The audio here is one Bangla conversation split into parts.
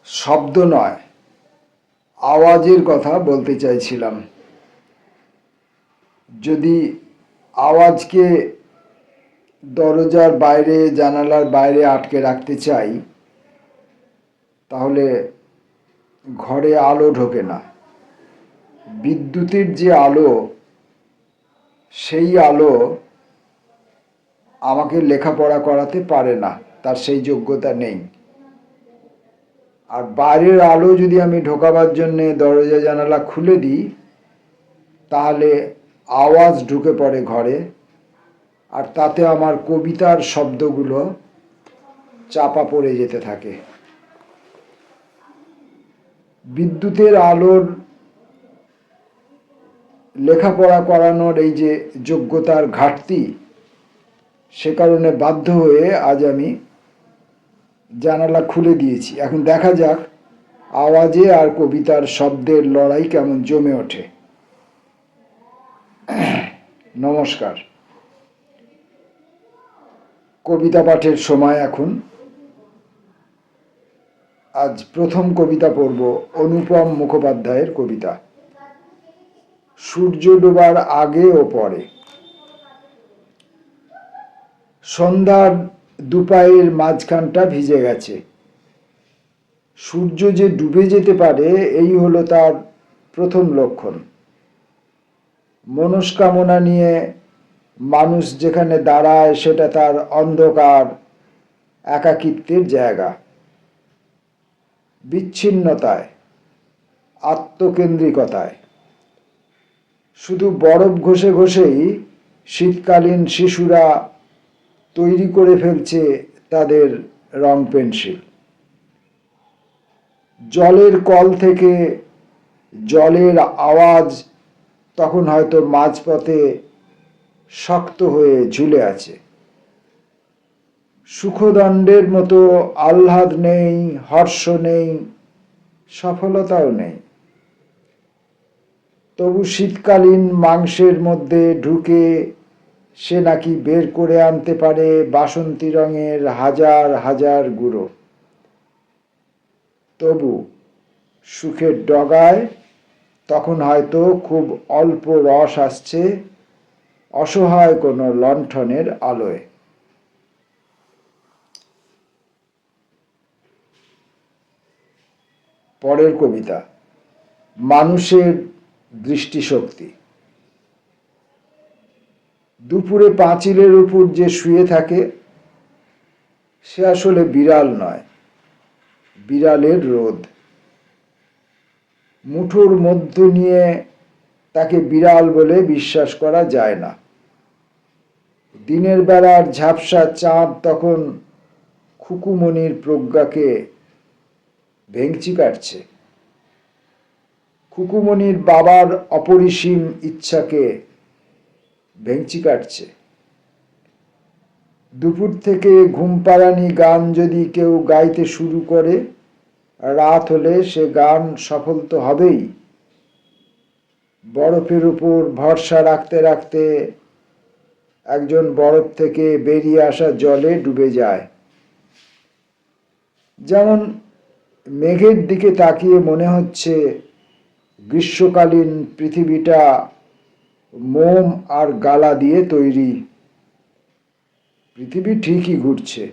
শব্দ নয়, আওয়াজের কথা বলতে চাইছিলাম। যদি আওয়াজকে দরজার বাইরে, জানালার বাইরে আটকে রাখতে চাই, তাহলে ঘরে আলো ঢোকে না। বিদ্যুতের যে আলো, সেই আলো আমাকে লেখাপড়া করাতে পারে না, তার সেই যোগ্যতা নেই। আর বাইরের আলো যদি আমি ঢোকাবার জন্যে দরজা জানালা খুলে দিই, তাহলে আওয়াজ ঢুকে পড়ে ঘরে, আর তাতে আমার কবিতার শব্দগুলো চাপা পড়ে যেতে থাকে। বিদ্যুতের আলোর লেখাপড়া করানোর এই যে যোগ্যতার ঘাটতি, সে কারণে বাধ্য হয়ে আজ আমি জানালা খুলে দিয়েছি। এখন দেখা যাক আওয়াজে আর কবিতার শব্দের লড়াই কেমন জমে ওঠে। নমস্কার। কবিতা পাঠের সময় এখন। আজ প্রথম কবিতা পড়ব অনুপম মুখোপাধ্যায়ের কবিতা, সূর্য ডোবার আগে ও পরে। সন্ধ্যার দুপায়ের মাঝখানটা ভিজে গেছে। সূর্য যে ডুবে যেতে পারে, এই হলো তার প্রথম লক্ষণ। মনস্কামনা নিয়ে মানুষ যেখানে দাঁড়ায়, সেটা তার অন্ধকার, একাকিত্বের জায়গা। বিচ্ছিন্নতায়, আত্মকেন্দ্রিকতায়। শুধু বরফ ঘষে ঘষেই শীতকালীন শিশুরা তৈরি করে ফেলছে তাদের রং পেন্সিল। জলের কল থেকে জলের আওয়াজ তখন হয়তো মাঝপথে শক্ত হয়ে ঝুলে আছে। সুখদণ্ডের মতো আহ্লাদ নেই, হর্ষ নেই, সফলতাও নেই। তবু শীতকালীন মাংসের মধ্যে ঢুকে সে নাকি বের করে আনতে পারে বাসন্তী রঙের হাজার হাজার গুঁড়ো। তবু সুখের ডগায় তখন হয়তো খুব অল্প রস আসছে অসহায় কোনো লণ্ঠনের আলোয়। পরের কবিতা, মানুষের দৃষ্টিশক্তি। দুপুরে পাঁচিলের উপর যে শুয়ে থাকে, সে আসলে বিড়াল নয়, বিড়ালের রোদ। মুঠোর মধ্য নিয়ে তাকে বিড়াল বলে বিশ্বাস করা যায় না। দিনের বেলার ঝাপসা চাঁদ তখন খুকুমনির প্রজ্ঞাকে ভেঙচি কাটছে। খুকুমনির বাবার অপরিসীম ইচ্ছাকে ভেঙচি কাটছে। দুপুর থেকে ঘুমপাড়ানি গান যদি কেউ গাইতে শুরু করে, রাত হলে সে গান সফল তো হবেই। বরফের উপর ভরসা রাখতে রাখতে একজন বরফ থেকে বেরিয়ে আসা জলে ডুবে যায়। যেমন মেঘের দিকে তাকিয়ে মনে হচ্ছে গ্রীষ্মকালীন পৃথিবীটা মোম আর গালা দিয়ে তৈরি। পৃথিবী ঠিকই ঘুরছে।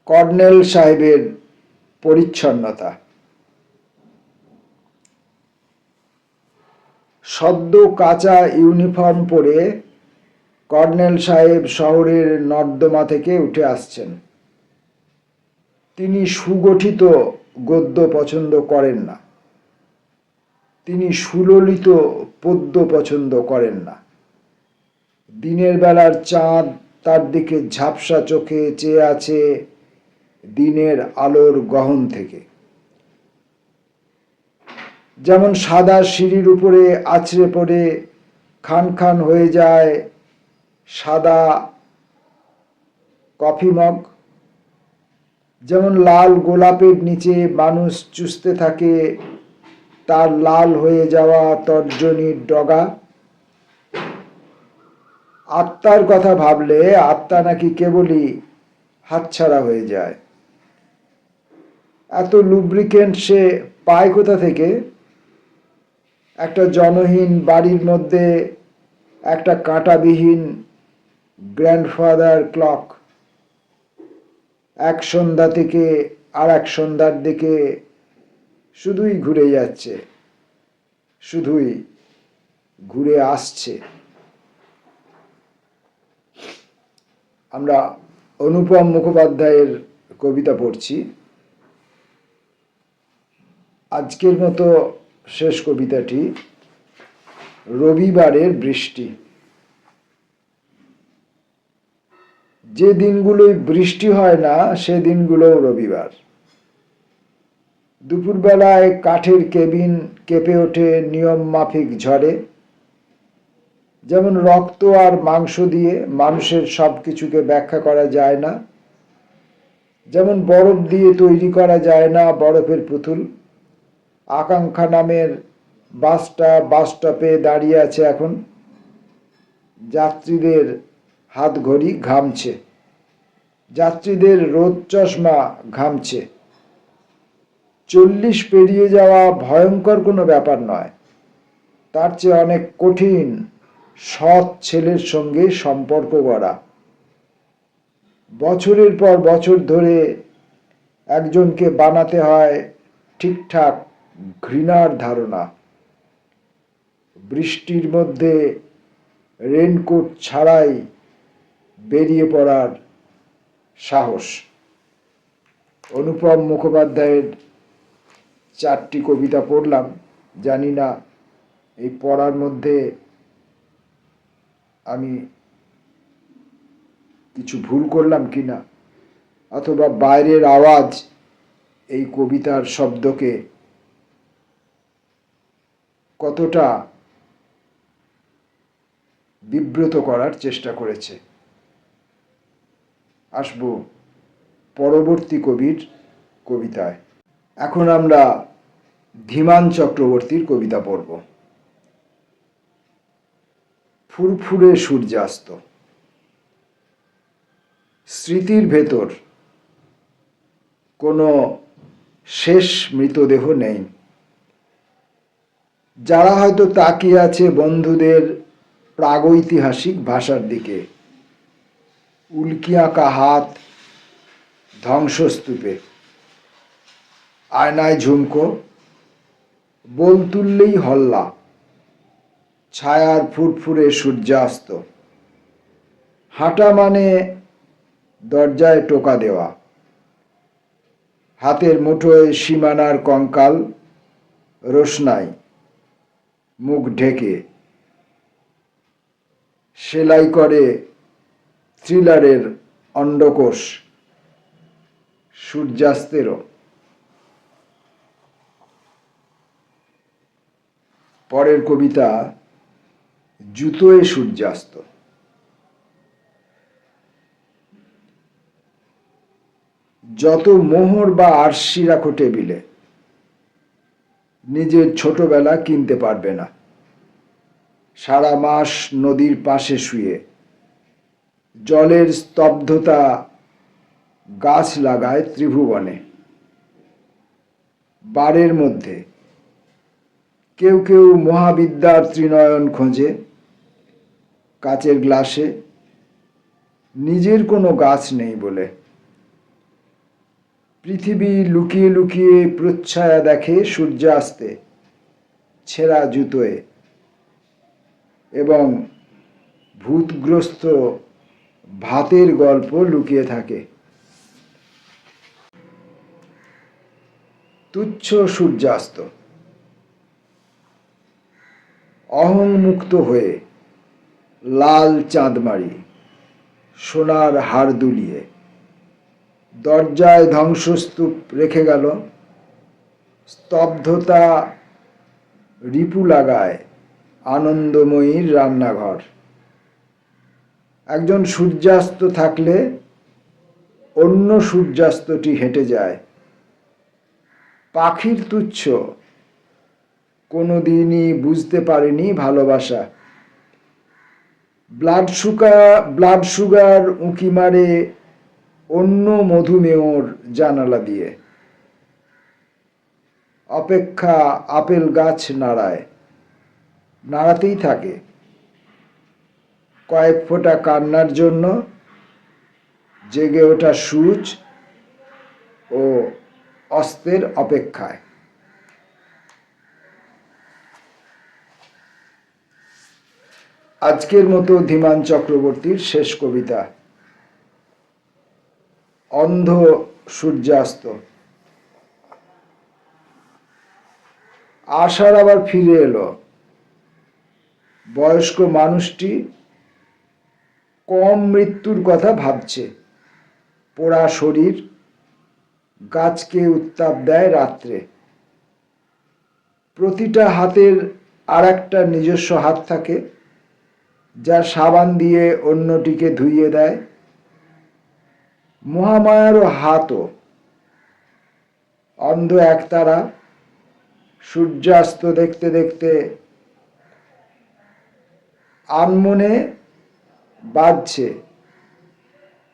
কর্নেল সাহেবের পরিচ্ছন্নতা। সদ্য কাঁচা ইউনিফর্ম পরে কর্নেল সাহেব শহরের নর্দমা থেকে উঠে আসছেন। তিনি সুগঠিত গদ্য পছন্দ করেন না, তিনি সুললিত পদ্য পছন্দ করেন না। দিনের বেলার চাঁদ তার দিকে ঝাপসা চোখে চেয়ে আছে দিনের আলোর গহন থেকে। যেমন সাদা সিঁড়ির উপরে আছড়ে পড়ে খান খান হয়ে যায় সাদা কফি মগ, যেমন লাল গোলাপের নিচে মানুষ চুষতে থাকে তার লাল হয়ে যাওয়া তর্জনীর ডগা, আত্মার কথা ভাবলে আত্মা নাকি কেবলই হাতছাড়া হয়ে যায়। এত লুব্রিকেন্ট সে পায় কোথা থেকে? একটা জনহীন বাড়ির মধ্যে একটা কাঁটাবিহীন গ্র্যান্ডফাদার ক্লক এক সন্ধ্যা থেকে আর এক সন্ধ্যার দিকে শুধুই ঘুরে যাচ্ছে, শুধুই ঘুরে আসছে। আমরা অনুপম মুখোপাধ্যায়ের কবিতা পড়ছি। আজকের মতো শেষ কবিতাটি, রবিবারের বৃষ্টি। যে দিনগুলোই বৃষ্টি হয় না সে দিনগুলোও রবিবার। দুপুরবেলায় কাঠের কেবিন কেঁপে ওঠে নিয়ম মাফিক ঝড়ে। যেমন রক্ত আর মাংস দিয়ে মানুষের সব কিছুকে ব্যাখ্যা করা যায় না, যেমন বরফ দিয়ে তৈরি করা যায় না বরফের পুতুল। আকাঙ্ক্ষা নামের বাসটা বাস স্টপে দাঁড়িয়ে আছে এখন। যাত্রীদের হাত ঘড়ি ঘামছে, যাত্রীদের রোদ চশমা ঘামছে। 40 পেরিয়ে যাওয়া ভয়ঙ্কর কোনো ব্যাপার নয়, তার চেয়ে অনেক কঠিন সৎ ছেলের সঙ্গে সম্পর্ক গড়া। বছরের পর বছর ধরে একজনকে বানাতে হয় ঠিকঠাক ঘৃণার ধারণা। বৃষ্টির মধ্যে রেনকোট ছাড়াই বেরিয়ে পড়ার সাহস। অনুপম মুখোপাধ্যায়ের 4টি কবিতা পড়লাম। জানি না এই পড়ার মধ্যে আমি কিছু ভুল করলাম কিনা, অথবা বাইরের আওয়াজ এই কবিতার শব্দকে কতটা বিব্রত করার চেষ্টা করেছে। আসব পরবর্তী কবির কবিতায়। এখন আমরা ধীমান চক্রবর্তীর কবিতা পড়ব। ফুরফুরে সূর্যাস্ত। স্মৃতির ভেতর কোনো শেষ মৃতদেহ নেই। যারা হয়তো তাকিয়ে আছে বন্ধুদের প্রাগৈতিহাসিক ভাষার দিকে, উল্কি আঁকা হাত ধ্বংসস্তূপে। আয়নায় ঝুমকো, বোল তুললেই হল্লা, ছায়ার ফুরফুরে সূর্যাস্ত। হাঁটা মানে দরজায় টোকা দেওয়া, হাতের মুঠোয় সীমানার কঙ্কাল, রোশনাই মুখ ঢেকে। সেলাই করে থ্রিলারের অন্ডকোষ, সূর্যাস্তেরও। পরের কবিতা, জুতোয় সূর্যাস্ত। যত মোহর বা আরশি রাখো টেবিলে, নিজের ছোটবেলা কিনতে পারবে না। সারা মাস নদীর পাশে শুয়ে জলের স্তব্ধতা গাছ লাগায় ত্রিভুবনে। বারের মধ্যে কেউ কেউ মহাবিদ্যার ত্রিনয়ন খোঁজে কাচের গ্লাসে, নিজের কোনো গাছ নেই বলে। পৃথিবী লুকিয়ে লুকিয়ে প্রচ্ছায়া দেখে সূর্যাস্তে ছেঁড়া জুতোয়, এবং ভূতগ্রস্ত ভাতের গল্প লুকিয়ে থাকে। তুচ্ছ সূর্যাস্ত। অহংমুক্ত হয়ে লাল চাঁদমারি সোনার হাড় দুলিয়ে দরজায় ধ্বংসস্তূপ রেখে গেল। স্তব্ধতা রিপু লাগায় আনন্দময়ীর রান্নাঘর। একজন সূর্যাস্ত থাকলে অন্য সূর্যাস্তটি হেঁটে যায়। পাখির তুচ্ছ, কোনোদিনই বুঝতে পারেনি ভালোবাসা। ব্লাড সুগার উঁকি মারে অন্য মধুমেহর জানালা দিয়ে। অপেক্ষা আপেল গাছ নাড়ায়, নাড়াতেই থাকে কয়েক ফোঁটা কান্নার জন্য, জেগে ওঠা সূচ ও অস্তের অপেক্ষায়। আজকের মতো ধীমান চক্রবর্তীর শেষ কবিতা অন্ধ সূর্যাস্ত। আষাঢ় আবার ফিরে এলো। বয়স্ক মানুষটি কম মৃত্যুর কথা ভাবছে। পোড়া শরীর গাছকে উত্তাপ দেয় রাত্রে। প্রতিটা হাতের আর একটা নিজস্ব হাত থাকে, যা সাবান দিয়ে অন্যটিকে ধুইয়ে দেয়। মহামায়ারও হাতও। অন্ধ একতারা সূর্যাস্ত দেখতে দেখতে আনমনে বাজছে।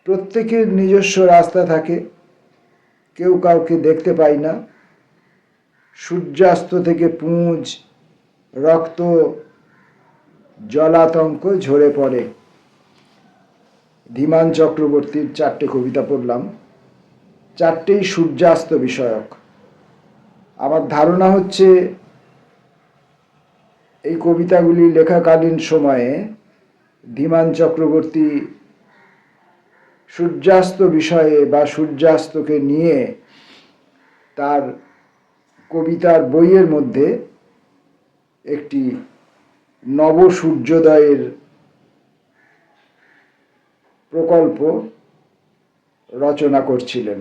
প্রত্যেকের নিজস্ব রাস্তা থাকে, কেউ কাউকে দেখতে পাই না। সূর্যাস্ত থেকে পুঁজ, রক্ত, জলাতঙ্ক ঝরে পড়ে। ধীমান চক্রবর্তীর 4টে কবিতা পড়লাম, 4টেই সূর্যাস্ত বিষয়ক। আমার ধারণা হচ্ছে এই কবিতাগুলি লেখাকালীন সময়ে ধীমান চক্রবর্তী সূর্যাস্ত বিষয়ে বা সূর্যাস্তকে নিয়ে তার কবিতার বইয়ের মধ্যে একটি নব সূর্যোদয়ের প্রকল্প রচনা করছিলেন।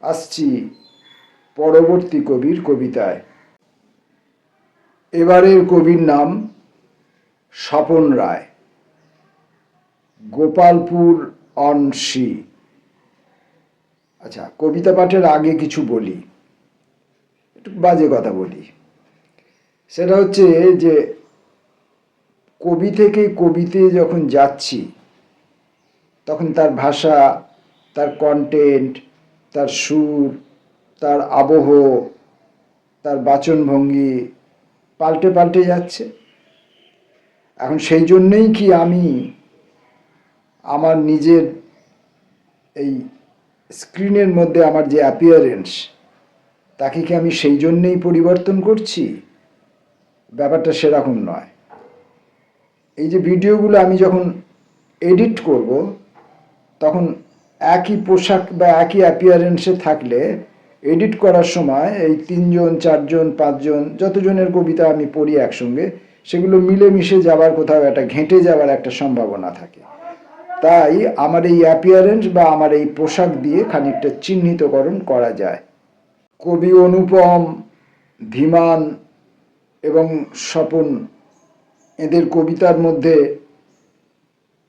আসছি পরবর্তী কবির কবিতায়। এবারের কবির নাম স্বপন রায়, গোপালপুর অন সি। আচ্ছা, কবিতা পাঠের আগে কিছু বলি, একটু বাজে কথা বলি। সেটা হচ্ছে যে কবি থেকে কবিতে যখন যাচ্ছি, তখন তার ভাষা, তার কন্টেন্ট, তার সুর, তার আবহ, তার বাচনভঙ্গি পাল্টে পাল্টে যাচ্ছে। এখন সেই জন্যেই কি আমি আমার নিজের এই স্ক্রিনের মধ্যে আমার যে অ্যাপিয়ারেন্স, তাকে কি আমি সেই জন্যেই পরিবর্তন করছি? ব্যাপারটা সেরকম নয়। এই যে ভিডিওগুলো আমি যখন এডিট করব, তখন একই পোশাক বা একই অ্যাপিয়ারেন্সে থাকলে এডিট করার সময় এই 3 জন 4 জন 5 জন যতজনের কবিতা আমি পড়ি একসঙ্গে, সেগুলো মিলেমিশে যাবার, কোথাও একটা ঘেঁটে যাওয়ার একটা সম্ভাবনা থাকে। তাই আমার এই অ্যাপিয়ারেন্স বা আমার এই পোশাক দিয়ে খানিকটা চিহ্নিতকরণ করা যায়। কবি অনুপম, ধীমান এবং স্বপন, এদের কবিতার মধ্যে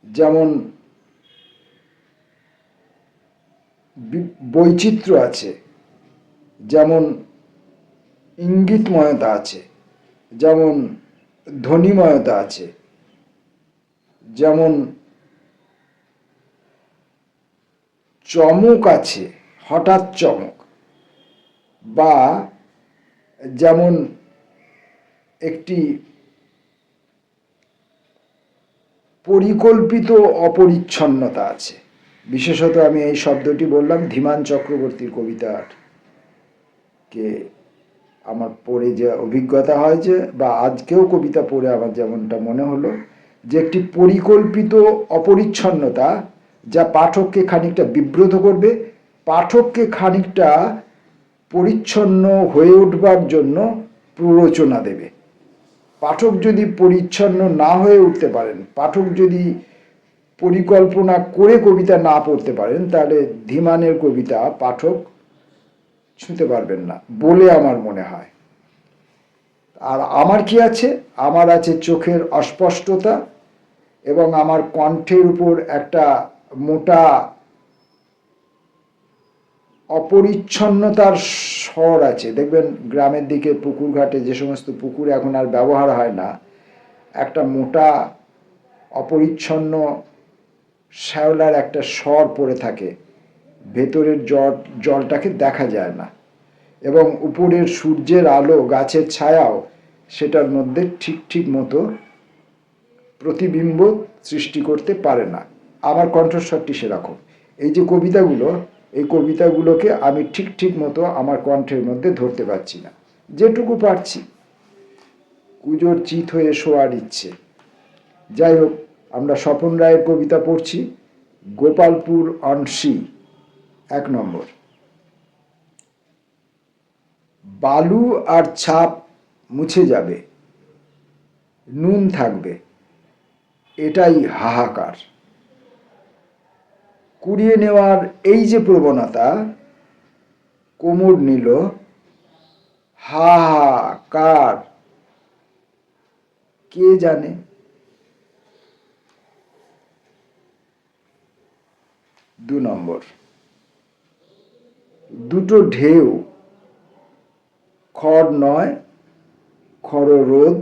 যেমন বৈচিত্র্য আছে, যেমন ইঙ্গিতময়তা আছে, যেমন ধ্বনিময়তা আছে, যেমন চমক আছে, হঠাৎ চমক, বা যেমন একটি পরিকল্পিত অপরিচ্ছন্নতা আছে। বিশেষত আমি এই শব্দটি বললাম ধীমান চক্রবর্তীর কবিতাকে আমার পড়ে যে অভিজ্ঞতা হয়, যে বা আজকেও কবিতা পড়ে আমার যেমনটা মনে হলো, যে একটি পরিকল্পিত অপরিচ্ছন্নতা যা পাঠককে খানিকটা বিব্রত করবে, পাঠককে খানিকটা পরিচ্ছন্ন হয়ে উঠবার জন্য প্ররোচনা দেবে। পাঠক যদি পরিচ্ছন্ন না হয়ে উঠতে পারেন, পাঠক যদি পরিকল্পনা করে কবিতা না পড়তে পারেন, তাহলে ধীমানের কবিতা পাঠক ছুঁতে পারবেন না বলে আমার মনে হয়। আর আমার কি আছে? আমার আছে চোখের অস্পষ্টতা এবং আমার কণ্ঠের উপর একটা মোটা অপরিচ্ছন্নতার স্বর আছে। দেখবেন গ্রামের দিকে পুকুর ঘাটে যে সমস্ত পুকুর এখন আর ব্যবহার হয় না, একটা মোটা অপরিচ্ছন্ন শ্যাওলার একটা স্বর পড়ে থাকে, ভেতরের জলটাকে দেখা যায় না, এবং উপরের সূর্যের আলো, গাছের ছায়াও সেটার মধ্যে ঠিক মতো প্রতিবিম্ব সৃষ্টি করতে পারে না। আমার কণ্ঠস্বরটি সেরকম। এই যে কবিতাগুলো, এই কবিতাগুলোকে আমি ঠিক মতো আমার কণ্ঠের মধ্যে ধরতে পারছি না, যেটুকু পারছি। কুজোর চিত হয়ে শোয়ার ইচ্ছে। যাই হোক, আমরা স্বপন রায়ের কবিতা পড়ছি, গোপালপুর অনসি, 1 নম্বর। বালু আর ছাপ মুছে যাবে, নুন থাকবে, এটাই হাহাকার। কুড়িয়ে নেওয়ার এই যে প্রবণতা কোমর নিল, হাহাকার কে জানে। 2 নম্বর। দুটো ঢেউ, খড় নয় খড় রোদ,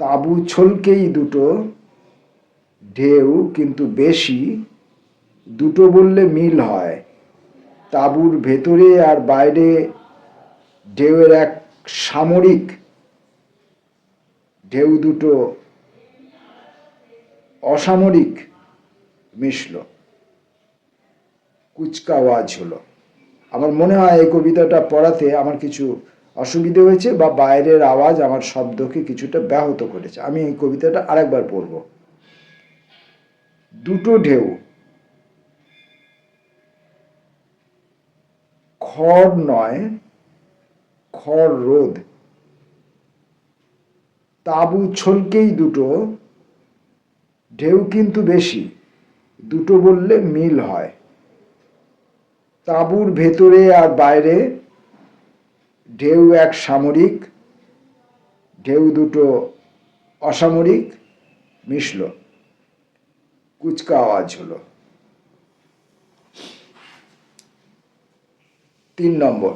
তাঁবু ছলকেই দুটো ঢেউ, কিন্তু বেশি, দুটো বললে মিল হয়। তাঁবুর ভেতরে আর বাইরে ঢেউয়ের এক সামরিক, ঢেউ দুটো অসামরিক মিশল, কুচকাওয়াজ হলো। আমার মনে হয় এই কবিতাটা পড়াতে আমার কিছু অসুবিধে হয়েছে, বা বাইরের আওয়াজ আমার শব্দকে কিছুটা ব্যাহত করেছে। আমি এই কবিতাটা আরেকবার পড়ব। দুটো ঢেউ, খড় নয় খড় রোদ, তাঁবু ছলকেই দুটো ঢেউ, কিন্তু বেশি, দুটো বললে মিল হয়। তাঁবুর ভেতরে আর বাইরে ঢেউ এক সামরিক, ঢেউ দুটো অসামরিক মিশল, কুচকা আওয়াজ হলো। 3 নম্বর।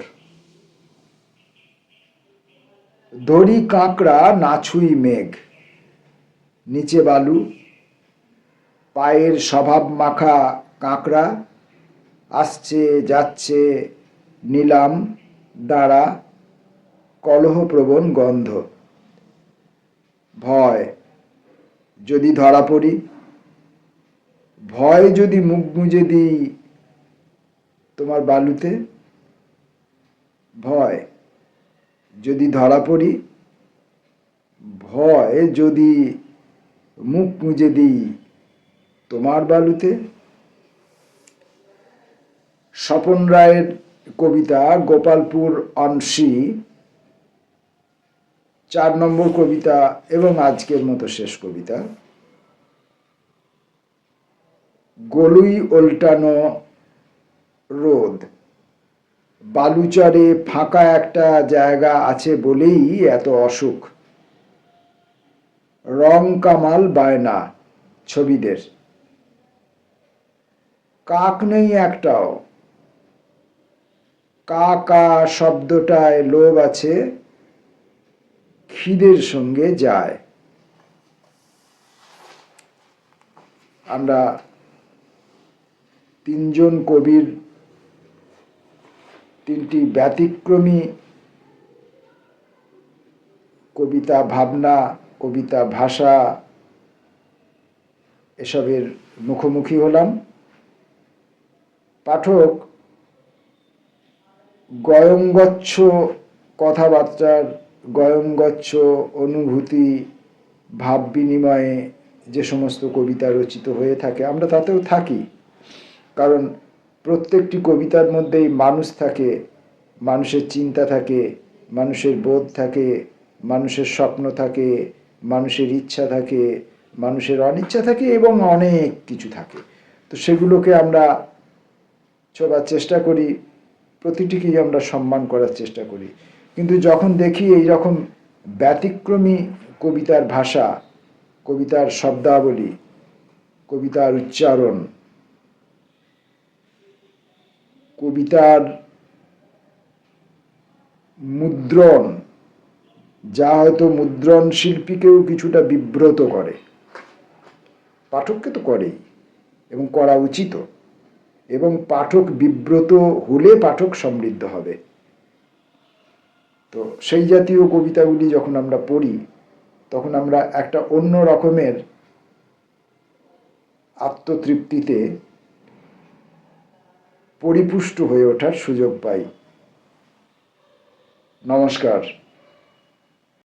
দড়ি কাঁকড়া নাছুই মেঘ, নিচে বালু, পায়ের স্বভাব মাখা কাঁকড়া, আসছে যাচ্ছে নিলাম দাঁড়া, কলহপ্রবণ গন্ধ। ভয় যদি ধরা পড়ি, ভয় যদি মুখ গুঁজে দিই তোমার বালুতে, ভয় যদি ধরা পড়ি, ভয় যদি মুখ গুঁজে দিই তোমার বালুতে। স্বপন রায়ের কবিতা গোপালপুর অনসি, 4 নম্বর কবিতা এবং আজকের মতো শেষ কবিতা। গলুই ওল্টানো রোদ, বালুচরে ফাঁকা একটা জায়গা আছে বলেই এত অসুখ। রং কামাল বায়না ছবিদের, কাক নেই একটাও, কা কা শব্দটায় লোভ আছে, খিদের সঙ্গে যায়। আমরা 3 জন কবির 3টি ব্যতিক্রমী কবিতা ভাবনা, কবিতা ভাষা, এসবের মুখোমুখি হলাম। পাঠক গয়ঙ্গচ্ছ কথাবার্তার, গয়ঙ্গচ্ছ অনুভূতি, ভাব বিনিময়ে যে সমস্ত কবিতা রচিত হয়ে থাকে, আমরা তাতেও থাকি। কারণ প্রত্যেকটি কবিতার মধ্যেই মানুষ থাকে, মানুষের চিন্তা থাকে, মানুষের বোধ থাকে, মানুষের স্বপ্ন থাকে, মানুষের ইচ্ছা থাকে, মানুষের অনিচ্ছা থাকে, এবং অনেক কিছু থাকে। তো সেগুলোকে আমরা ছোঁয়ার চেষ্টা করি, প্রতিটিকেই আমরা সম্মান করার চেষ্টা করি। কিন্তু যখন দেখি এই রকম ব্যতিক্রমী কবিতার ভাষা, কবিতার শব্দাবলী, কবিতার উচ্চারণ, কবিতার মুদ্রণ, যা হয়তো মুদ্রণ শিল্পীকেও কিছুটা বিব্রত করে, পাঠককে তো করেই এবং করা উচিত, এবং পাঠক বিব্রত হলে পাঠক সমৃদ্ধ হবে। তো সেই জাতীয় কবিতাগুলি যখন আমরা পড়ি তখন আমরা একটা অন্য রকমের আত্মতৃপ্তিতে পরিপুষ্ট হয়ে ওঠার সুযোগ পাই। নমস্কার।